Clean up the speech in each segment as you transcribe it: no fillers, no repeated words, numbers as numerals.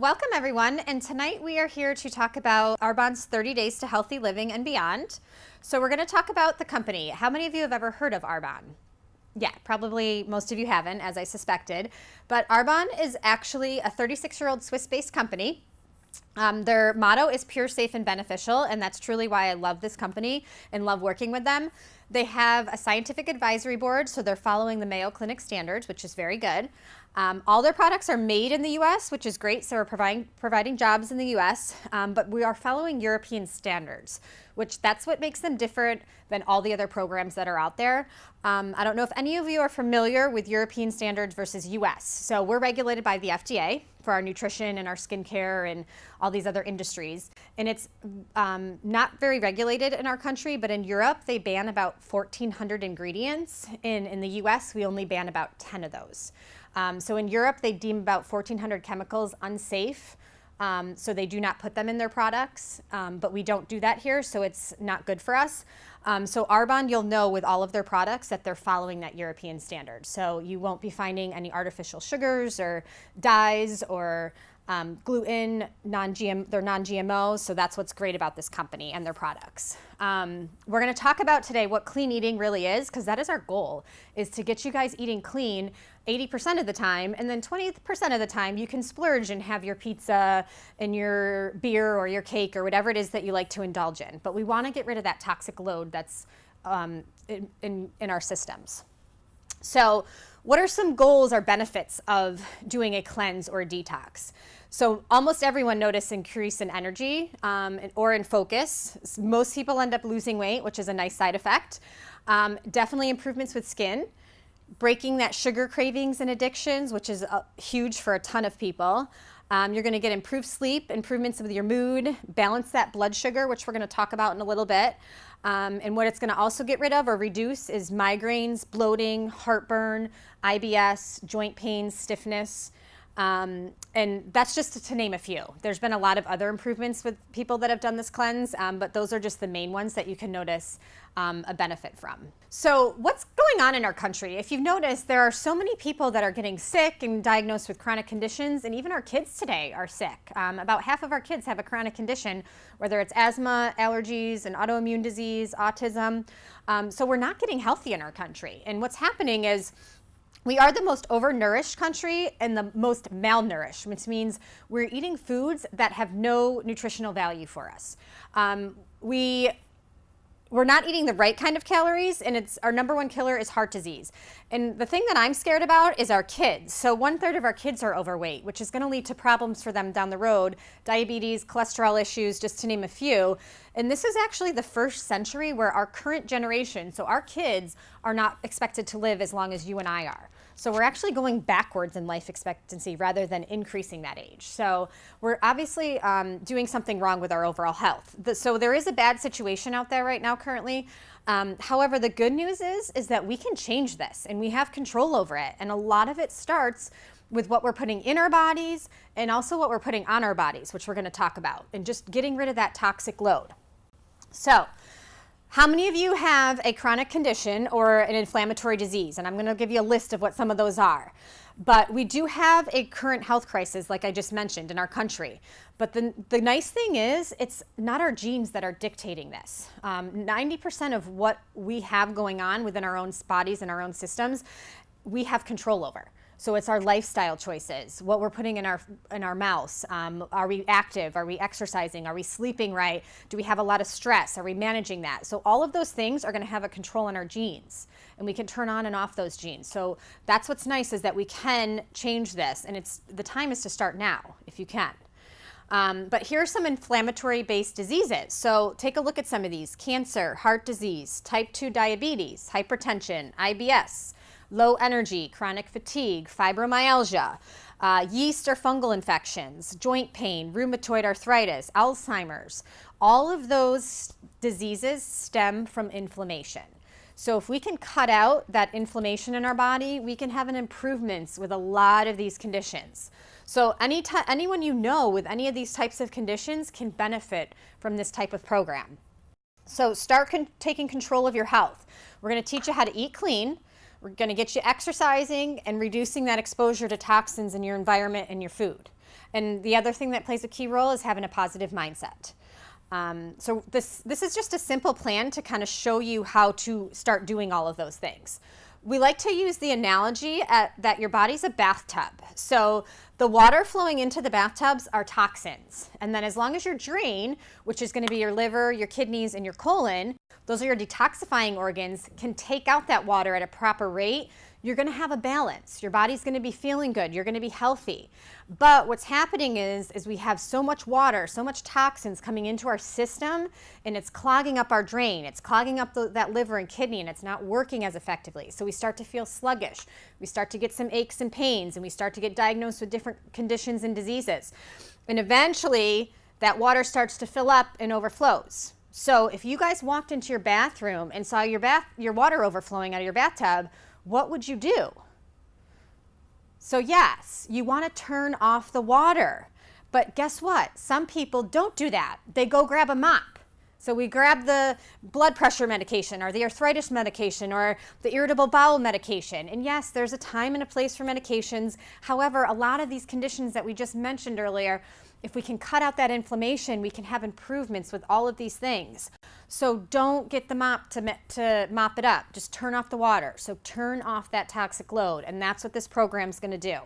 Welcome everyone, and tonight we are here to talk about Arbonne's 30 Days to Healthy Living and Beyond. So we're going to talk about the company. How many of you have ever heard of Arbonne? Yeah, probably most of you haven't, as I suspected. But Arbonne is actually a 36-year-old Swiss-based company. Their motto is pure, safe, and beneficial, and that's truly why I love this company and love working with them. They have a scientific advisory board, so they're following the Mayo Clinic standards, which is very good. All their products are made in the U.S., which is great, so we're providing jobs in the U.S., but we are following European standards, which that's what makes them different than all the other programs that are out there. I don't know if any of you are familiar with European standards versus U.S. So we're regulated by the FDA for our nutrition and our skincare and all these other industries. And it's not very regulated in our country, but in Europe, they ban about 1,400 ingredients. In the US, we only ban about 10 of those. So in Europe, they deem about 1,400 chemicals unsafe. So they do not put them in their products, but we don't do that here, so it's not good for us. So Arbonne, you'll know with all of their products that they're following that European standard. So you won't be finding any artificial sugars or dyes or gluten, they're non-GMO, so that's what's great about this company and their products. We're gonna talk about today what clean eating really is, because that is our goal, is to get you guys eating clean 80% of the time, and then 20% of the time you can splurge and have your pizza and your beer or your cake or whatever it is that you like to indulge in. But we wanna get rid of that toxic load that's in our systems. So what are some goals or benefits of doing a cleanse or a detox? So almost everyone notices increase in energy or in focus. Most people end up losing weight, which is a nice side effect. Definitely improvements with skin, breaking that sugar cravings and addictions, which is huge for a ton of people. You're going to get improved sleep, improvements with your mood, balance that blood sugar, which we're going to talk about in a little bit. And what it's going to also get rid of or reduce is migraines, bloating, heartburn, IBS, joint pains, stiffness. And that's just to name a few. There's been a lot of other improvements with people that have done this cleanse, but those are just the main ones that you can notice a benefit from. So what's going on in our country? If you've noticed, there are so many people that are getting sick and diagnosed with chronic conditions, and even our kids today are sick. About half of our kids have a chronic condition, whether it's asthma, allergies, an autoimmune disease, autism. So we're not getting healthy in our country. And what's happening is we are the most overnourished country and the most malnourished, which means we're eating foods that have no nutritional value for us. We're not eating the right kind of calories, and our number one killer is heart disease. And the thing that I'm scared about is our kids. So 1/3 of our kids are overweight, which is going to lead to problems for them down the road, diabetes, cholesterol issues, just to name a few. And this is actually the first century where our current generation, so our kids, are not expected to live as long as you and I are. So we're actually going backwards in life expectancy rather than increasing that age. So we're obviously doing something wrong with our overall health. So there is a bad situation out there right now currently. However, the good news is that we can change this and we have control over it. And a lot of it starts with what we're putting in our bodies and also what we're putting on our bodies, which we're going to talk about, and just getting rid of that toxic load. So how many of you have a chronic condition or an inflammatory disease? And I'm going to give you a list of what some of those are. But we do have a current health crisis, like I just mentioned, in our country. But the nice thing is, it's not our genes that are dictating this. 90% of what we have going on within our own bodies and our own systems, we have control over. So it's our lifestyle choices, what we're putting in our mouths. Are we active? Are we exercising? Are we sleeping right? Do we have a lot of stress? Are we managing that? So all of those things are going to have a control on our genes, and we can turn on and off those genes. So that's what's nice, is that we can change this, and the time is to start now if you can. But here are some inflammatory-based diseases. So take a look at some of these: cancer, heart disease, type 2 diabetes, hypertension, IBS, low energy, chronic fatigue, fibromyalgia, yeast or fungal infections, joint pain, rheumatoid arthritis, Alzheimer's. All of those diseases stem from inflammation. So if we can cut out that inflammation in our body, we can have an improvements with a lot of these conditions. So anyone you know with any of these types of conditions can benefit from this type of program. So start taking control of your health. We're going to teach you how to eat clean. We're going to get you exercising and reducing that exposure to toxins in your environment and your food. And the other thing that plays a key role is having a positive mindset. So this is just a simple plan to kind of show you how to start doing all of those things. We like to use the analogy that your body's a bathtub. So the water flowing into the bathtubs are toxins. And then as long as your drain, which is going to be your liver, your kidneys, and your colon, those are your detoxifying organs, can take out that water at a proper rate, you're going to have a balance. Your body's going to be feeling good. You're going to be healthy. But what's happening is we have so much water, so much toxins coming into our system, and it's clogging up our drain. It's clogging up that liver and kidney, and it's not working as effectively. So we start to feel sluggish. We start to get some aches and pains, and we start to get diagnosed with different conditions and diseases. And eventually, that water starts to fill up and overflows. So if you guys walked into your bathroom and saw your water overflowing out of your bathtub, what would you do? So yes, you want to turn off the water. But guess what? Some people don't do that. They go grab a mop. So we grab the blood pressure medication or the arthritis medication or the irritable bowel medication. And yes, there's a time and a place for medications. However, a lot of these conditions that we just mentioned earlier, if we can cut out that inflammation, we can have improvements with all of these things. So don't get the mop to mop it up. Just turn off the water. So turn off that toxic load. And that's what this program is going to do.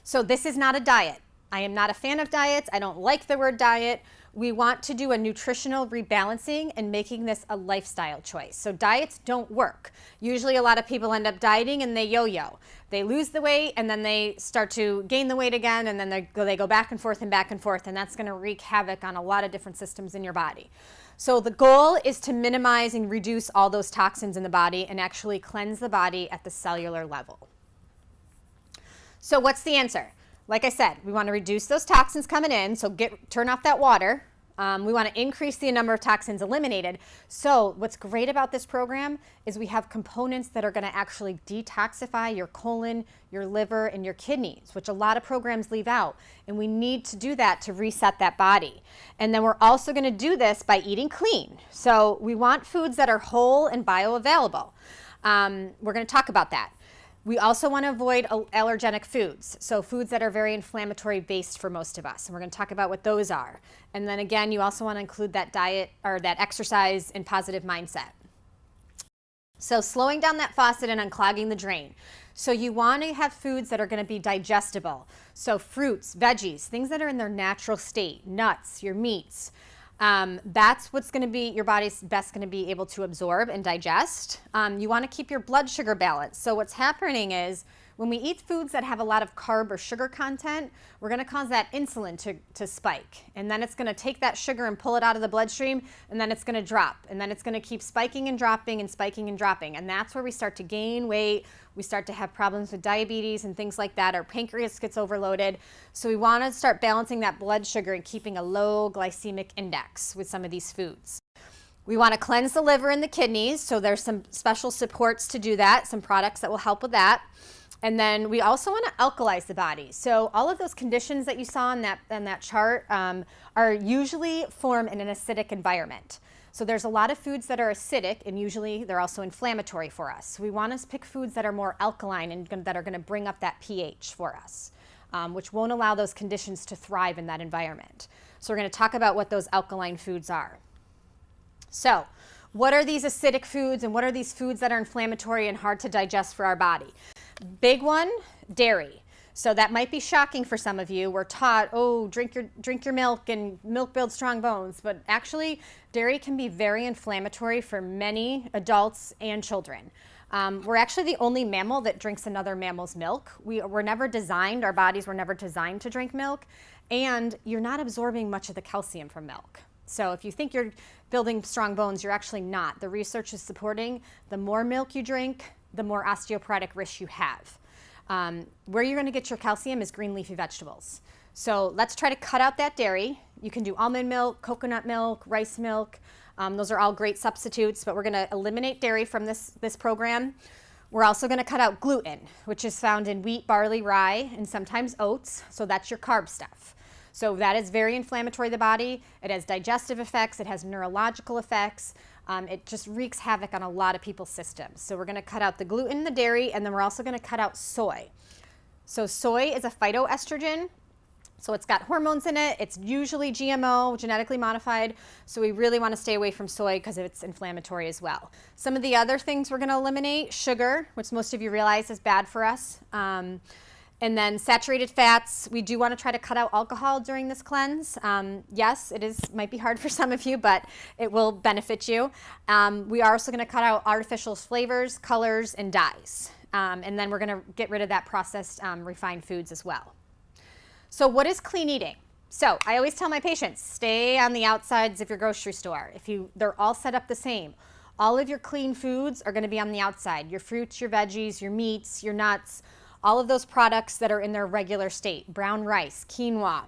So this is not a diet. I am not a fan of diets. I don't like the word diet. We want to do a nutritional rebalancing and making this a lifestyle choice. So diets don't work. Usually a lot of people end up dieting and they yo-yo. They lose the weight and then they start to gain the weight again, and then they go back and forth, and that's going to wreak havoc on a lot of different systems in your body. So the goal is to minimize and reduce all those toxins in the body and actually cleanse the body at the cellular level. So what's the answer? Like I said, we want to reduce those toxins coming in, so turn off that water. We want to increase the number of toxins eliminated. So what's great about this program is we have components that are going to actually detoxify your colon, your liver, and your kidneys, which a lot of programs leave out. And we need to do that to reset that body. And then we're also going to do this by eating clean. So we want foods that are whole and bioavailable. We're going to talk about that. We also want to avoid allergenic foods, so foods that are very inflammatory based for most of us, and we're going to talk about what those are. And then again, you also want to include that diet or that exercise and positive mindset. So slowing down that faucet and unclogging the drain. So you want to have foods that are going to be digestible. So fruits, veggies, things that are in their natural state, nuts, your meats. That's what's going to be your body's best going to be able to absorb and digest. You want to keep your blood sugar balanced. So what's happening is when we eat foods that have a lot of carb or sugar content, we're going to cause that insulin to spike. And then it's going to take that sugar and pull it out of the bloodstream, and then it's going to drop. And then it's going to keep spiking and dropping and spiking and dropping. And that's where we start to gain weight. We start to have problems with diabetes and things like that. Our pancreas gets overloaded. So we want to start balancing that blood sugar and keeping a low glycemic index with some of these foods. We want to cleanse the liver and the kidneys. So there's some special supports to do that, some products that will help with that. And then we also want to alkalize the body. So all of those conditions that you saw in that chart are usually formed in an acidic environment. So there's a lot of foods that are acidic, and usually they're also inflammatory for us. So we want to pick foods that are more alkaline and that are going to bring up that pH for us, which won't allow those conditions to thrive in that environment. So we're going to talk about what those alkaline foods are. So what are these acidic foods, and what are these foods that are inflammatory and hard to digest for our body? Big one, dairy. So that might be shocking for some of you. We're taught, oh, drink your milk and milk builds strong bones. But actually, dairy can be very inflammatory for many adults and children. We're actually the only mammal that drinks another mammal's milk. Our bodies were never designed to drink milk. And you're not absorbing much of the calcium from milk. So if you think you're building strong bones, you're actually not. The research is supporting the more milk you drink, the more osteoporotic risk you have. Where you're going to get your calcium is green leafy vegetables. So let's try to cut out that dairy. You can do almond milk, coconut milk, rice milk. Those are all great substitutes, but we're going to eliminate dairy from this program. We're also going to cut out gluten, which is found in wheat, barley, rye, and sometimes oats. So that's your carb stuff. So that is very inflammatory to the body. It has digestive effects. It has neurological effects. It just wreaks havoc on a lot of people's systems. So we're going to cut out the gluten, the dairy, and then we're also going to cut out soy. So soy is a phytoestrogen. So it's got hormones in it. It's usually GMO, genetically modified. So we really want to stay away from soy because it's inflammatory as well. Some of the other things we're going to eliminate: sugar, which most of you realize is bad for us. And then saturated fats. We do want to try to cut out alcohol during this cleanse. Yes, might be hard for some of you, but it will benefit you. We are also going to cut out artificial flavors, colors, and dyes. And then we're going to get rid of that processed refined foods as well. So what is clean eating? So I always tell my patients, stay on the outsides of your grocery store. They're all set up the same. All of your clean foods are going to be on the outside. Your fruits, your veggies, your meats, your nuts, all of those products that are in their regular state. Brown rice, quinoa,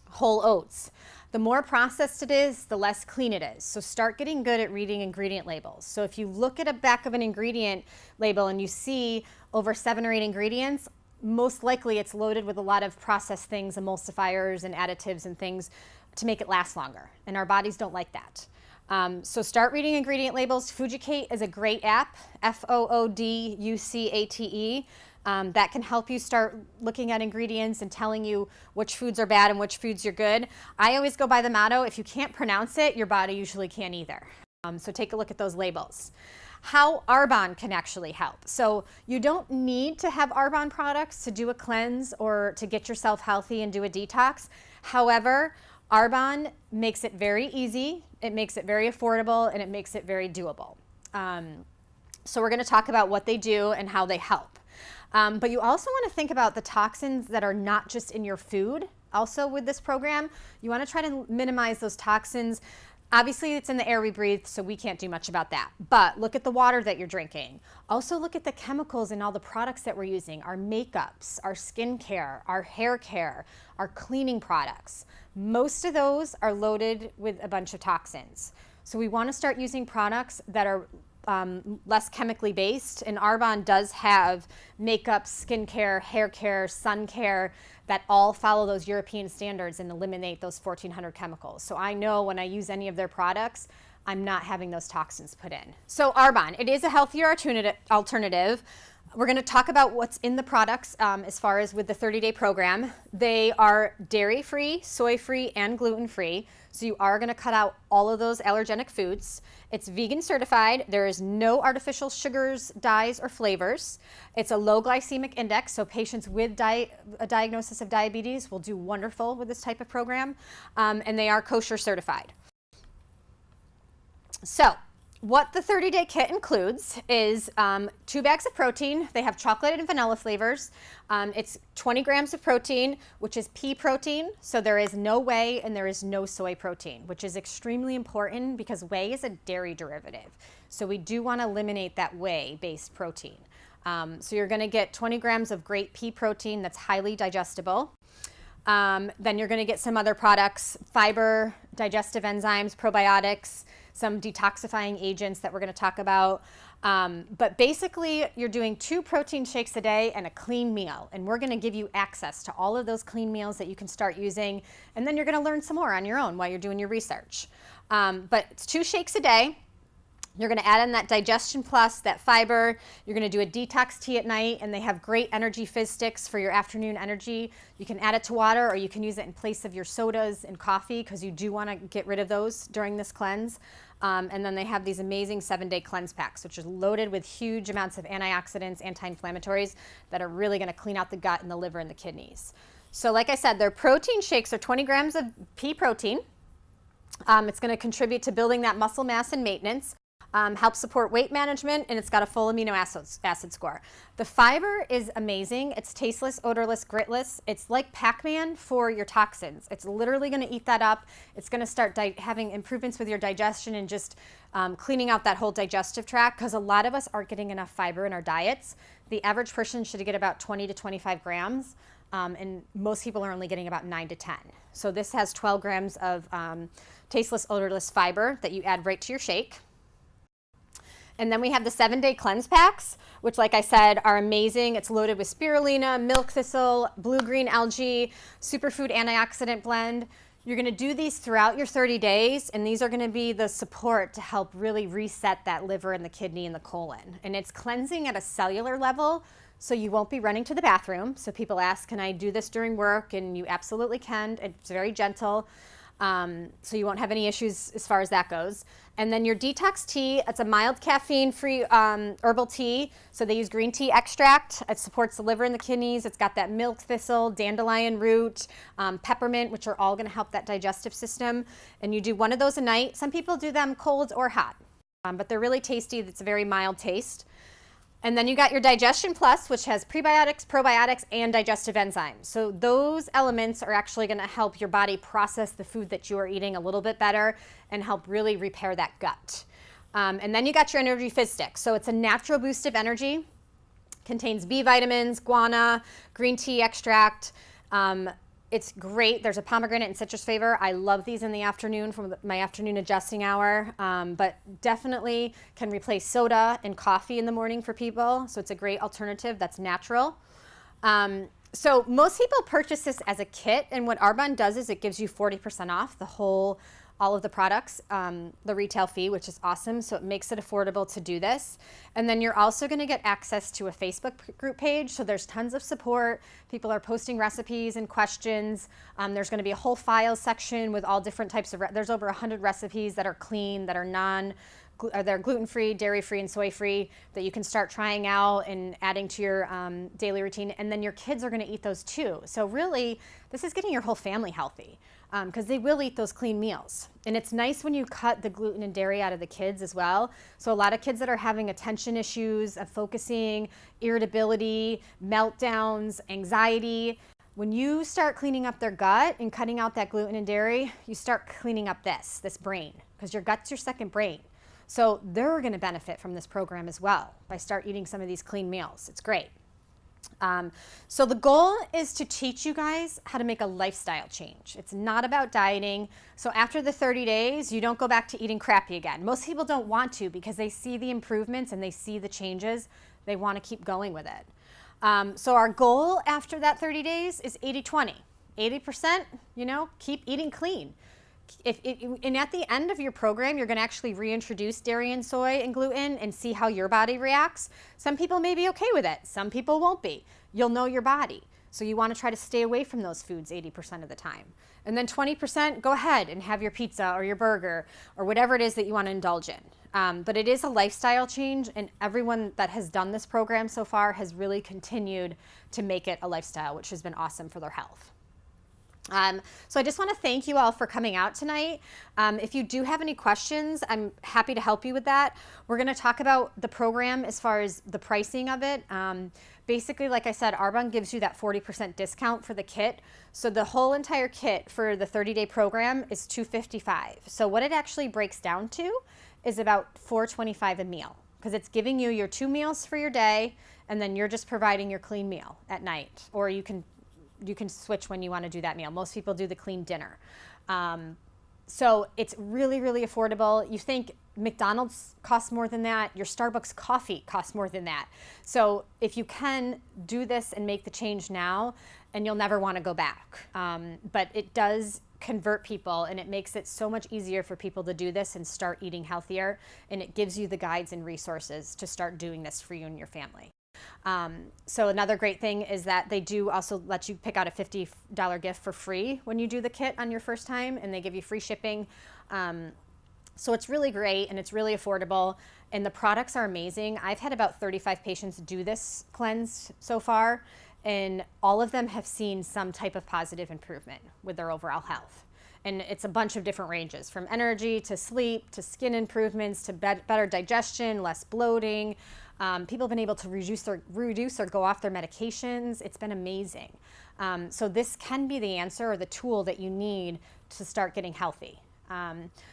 whole oats. The more processed it is, the less clean it is. So start getting good at reading ingredient labels. So if you look at a back of an ingredient label and you see over 7 or 8 ingredients, most likely it's loaded with a lot of processed things, emulsifiers and additives and things to make it last longer. And our bodies don't like that. So start reading ingredient labels. Fujicate is a great app, Fooducate. That can help you start looking at ingredients and telling you which foods are bad and which foods are good. I always go by the motto, if you can't pronounce it, your body usually can't either. So take a look at those labels. How Arbonne can actually help. So you don't need to have Arbonne products to do a cleanse or to get yourself healthy and do a detox. However, Arbonne makes it very easy, it makes it very affordable, and it makes it very doable. So we're going to talk about what they do and how they help. But you also want to think about the toxins that are not just in your food. Also with this program, you want to try to minimize those toxins. Obviously, it's in the air we breathe, so we can't do much about that. But look at the water that you're drinking. Also look at the chemicals in all the products that we're using, our makeups, our skincare, our hair care, our cleaning products. Most of those are loaded with a bunch of toxins. So we want to start using products that are less chemically based, and Arbonne does have makeup, skincare, hair care, sun care that all follow those European standards and eliminate those 1,400 chemicals. So I know when I use any of their products, I'm not having those toxins put in. So Arbonne, it is a healthier alternative. We're going to talk about what's in the products as far as with the 30-day program. They are dairy-free, soy-free, and gluten-free. So you are going to cut out all of those allergenic foods. It's vegan certified. There is no artificial sugars, dyes, or flavors. It's a low glycemic index, so patients with a diagnosis of diabetes will do wonderful with this type of program. And they are kosher certified. So what the 30-day kit includes is 2 bags of protein. They have chocolate and vanilla flavors. It's 20 grams of protein, which is pea protein. So there is no whey and there is no soy protein, which is extremely important because whey is a dairy derivative. So we do want to eliminate that whey-based protein. So you're going to get 20 grams of great pea protein that's highly digestible. Then you're going to get some other products, fiber, digestive enzymes, probiotics, some detoxifying agents that we're going to talk about. But basically, you're doing 2 protein shakes a day and a clean meal. And we're going to give you access to all of those clean meals that you can start using. And then you're going to learn some more on your own while you're doing your research. But it's 2 shakes a day. You're going to add in that Digestion Plus, that fiber. You're going to do a detox tea at night, and they have great energy fizz sticks for your afternoon energy. You can add it to water, or you can use it in place of your sodas and coffee because you do want to get rid of those during this cleanse. And then they have these amazing 7-day cleanse packs, which are loaded with huge amounts of antioxidants, anti-inflammatories that are really going to clean out the gut and the liver and the kidneys. So like I said, their protein shakes are 20 grams of pea protein. It's going to contribute to building that muscle mass and maintenance. Helps support weight management, and it's got a full amino acid score. The fiber is amazing. It's tasteless, odorless, gritless. It's like Pac-Man for your toxins. It's literally going to eat that up. It's going to start having improvements with your digestion and just cleaning out that whole digestive tract, because a lot of us aren't getting enough fiber in our diets. The average person should get about 20 to 25 grams, and most people are only getting about 9 to 10. So this has 12 grams of tasteless, odorless fiber that you add right to your shake. And then we have the 7-day cleanse packs, which, like I said, are amazing. It's loaded with spirulina, milk thistle, blue-green algae, superfood antioxidant blend. You're going to do these throughout your 30 days, and these are going to be the support to help really reset that liver and the kidney and the colon. And it's cleansing at a cellular level, So you won't be running to the bathroom. So people ask, can I do this during work? And you absolutely can. It's very gentle. So you won't have any issues as far as that goes. And then your detox tea, it's a mild caffeine-free herbal tea. So they use green tea extract. It supports the liver and the kidneys. It's got that milk thistle, dandelion root, peppermint, which are all gonna help that digestive system. And you do one of those a night. Some people do them cold or hot, but they're really tasty. It's a very mild taste. And then you got your Digestion Plus, which has prebiotics, probiotics, and digestive enzymes. So those elements are actually gonna help your body process the food that you are eating a little bit better and help really repair that gut. And then you got your Energy Fizz Stick. So it's a natural boost of energy, contains B vitamins, guarana, green tea extract. It's great. There's a pomegranate and citrus flavor. I love these in the afternoon from my afternoon adjusting hour, but definitely can replace soda and coffee in the morning for people. So it's a great alternative that's natural. So most people purchase this as a kit, and what Arbonne does is it gives you 40% off all of the products, the retail fee, which is awesome. So it makes it affordable to do this. And then you're also gonna get access to a Facebook group page. So there's tons of support. People are posting recipes and questions. There's gonna be a whole file section with all different types of, there's over 100 recipes that are clean, that are they're gluten-free, dairy-free, and soy-free that you can start trying out and adding to your daily routine. And then your kids are gonna eat those too. So really, this is getting your whole family healthy because they will eat those clean meals. And it's nice when you cut the gluten and dairy out of the kids as well. So a lot of kids that are having attention issues, of focusing, irritability, meltdowns, anxiety, when you start cleaning up their gut and cutting out that gluten and dairy, you start cleaning up this brain, because your gut's your second brain. So they're gonna benefit from this program as well by start eating some of these clean meals. It's great. So the goal is to teach you guys how to make a lifestyle change. It's not about dieting. So after the 30 days, you don't go back to eating crappy again. Most people don't want to because they see the improvements and they see the changes. They want to keep going with it. So our goal after that 30 days is 80-20. 80%, keep eating clean. And at the end of your program, you're going to actually reintroduce dairy and soy and gluten and see how your body reacts. Some people may be okay with it. Some people won't be. You'll know your body. So you want to try to stay away from those foods 80% of the time. And then 20%, go ahead and have your pizza or your burger or whatever it is that you want to indulge in. But it is a lifestyle change, and everyone that has done this program so far has really continued to make it a lifestyle, which has been awesome for their health. So I just want to thank you all for coming out tonight. If you do have any questions, I'm happy to help you with that. We're going to talk about the program as far as the pricing of it. Basically, like I said, Arbonne gives you that 40% discount for the kit. So the whole entire kit for the 30-day program is $255. So what it actually breaks down to is about $425 a meal, because it's giving you your 2 meals for your day, and then you're just providing your clean meal at night, or you can switch when you want to do that meal. Most people do the clean dinner. So it's really, really affordable. You think McDonald's costs more than that, your Starbucks coffee costs more than that. So if you can do this and make the change now, and you'll never want to go back. But it does convert people, and it makes it so much easier for people to do this and start eating healthier. And it gives you the guides and resources to start doing this for you and your family. So another great thing is that they do also let you pick out a $50 gift for free when you do the kit on your first time, and they give you free shipping. So it's really great, and it's really affordable, and the products are amazing. I've had about 35 patients do this cleanse so far, and all of them have seen some type of positive improvement with their overall health. And it's a bunch of different ranges, from energy to sleep to skin improvements to better digestion, less bloating. People have been able to reduce or go off their medications. It's been amazing. So this can be the answer or the tool that you need to start getting healthy.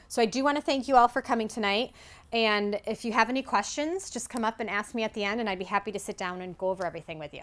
So I do want to thank you all for coming tonight. And if you have any questions, just come up and ask me at the end, and I'd be happy to sit down and go over everything with you.